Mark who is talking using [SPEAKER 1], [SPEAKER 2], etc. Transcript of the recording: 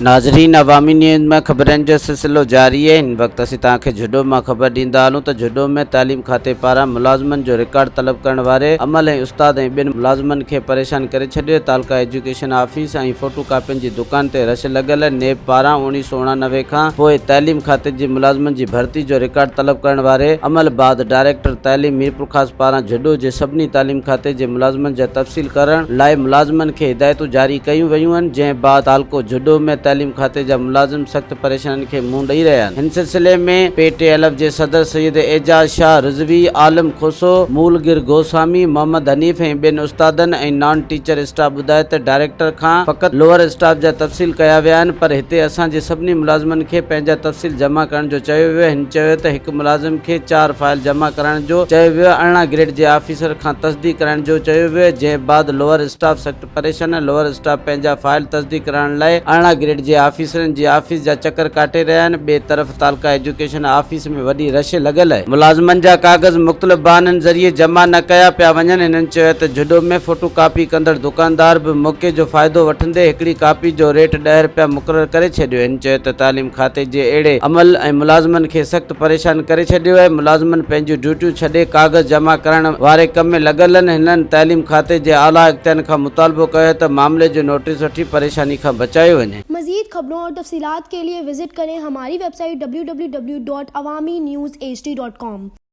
[SPEAKER 1] नाज़रीन, अवामी न्यूज़ में ख़बरनि जो सिलसिलो जारी है। इन वक्त असीं तव्हांखे झॾो मां ख़बर ॾींदा हलूं त झॾो में तालीम खाते पारां मुलाज़मन जो रिकॉर्ड तलब करण वारे अमल ऐं उस्ताद ऐं ॿिनि मुलाज़मन खे परेशान करे छॾियो। तालका एजुकेशन ऑफिस ऐं फोटो कापियुनि जी दुकान ते रश लॻल। नेब पारां 1989 खां पोइ तालीम खाते जी मुलाज़मन जी भर्ती जो रिकॉर्ड तलब करण वारे अमल बाद डायरेक्टर तालीम मीरपुर ख़ास पारां झॾो जे सभिनी तालीम खाते जे मुलाज़मन जा तफ़सील करण लाइ मुलाज़मन खे हिदायतूं जारी कयूं वयूं आहिनि। जंहिं बाद तालको झॾो में तालीम खाते जा मुलाज़िम सख़्त परेशानी खे मुंहुं ॾेई रहिया आहिनि। हिन सिलसिले में पेटे अलफ जे सदर सैयद एजाज शाह रिज़वी, आलम खोसो, मूलगिर गोस्वामी, मोहम्मद हनीफ ऐं ॿिनि उस्तादन ऐं नॉन टीचर स्टाफ ॿुधाए त डायरेक्टर खां फ़क़ति लोअर स्टाफ जा तफ़सील कया विया आहिनि, पर हिते असांजे सभिनी मुलाज़िमनि खे पंहिंजा तफ़सील जमा करण जो चयो वियो। हिन चयो त हिकु मुलाज़िम खे 4 फाइल जमा करण जो चयो वियो। अरिड़हं ग्रेड जे ऑफिसर खां तस्दीक करण जो चयो वियो। जंहिं बाद लोअर स्टाफ सख़्त परेशान। लोअर स्टाफ पंहिंजा फाइल तस्दीक करण लाइ 18 ग्रेड जे ऑफिसरनि जी ऑफिस जा चक्कर काटे रहिया आहिनि। ॿिए तरफ़ तालका एजुकेशन ऑफिस में वॾी रश लॻल आहे। मुलाज़िमनि जा कागज़ मुख़्तलिफ़ बहाननि ज़रिए जमा न कया पिया वञनि। हिननि चयो त झॾो में फोटो कापी कंदड़ दुकानदार बि मौक़े जो फ़ाइदो वठंदे हिकिड़ी कापी जो रेट 10 रुपया मुक़ररु करे छॾियो। हिन चयो त तालीम खाते जे अहिड़े अमल ऐं मुलाज़िमनि खे सख़्त परेशान करे छॾियो आहे। मुलाज़िमनि पंहिंजूं ड्यूटियूं छॾे कागज़ जमा करण वारे कम में लॻल आहिनि। हिननि तालीम खाते जे आला इख्तियारनि खां मुतालबो कयो त मामले जो नोटिस वठी परेशानी खां बचायो वञे।
[SPEAKER 2] मज़ीद खबरों और तफसीलात के लिए विजिट करें हमारी वेबसाइट www.awamiNewsHD.com।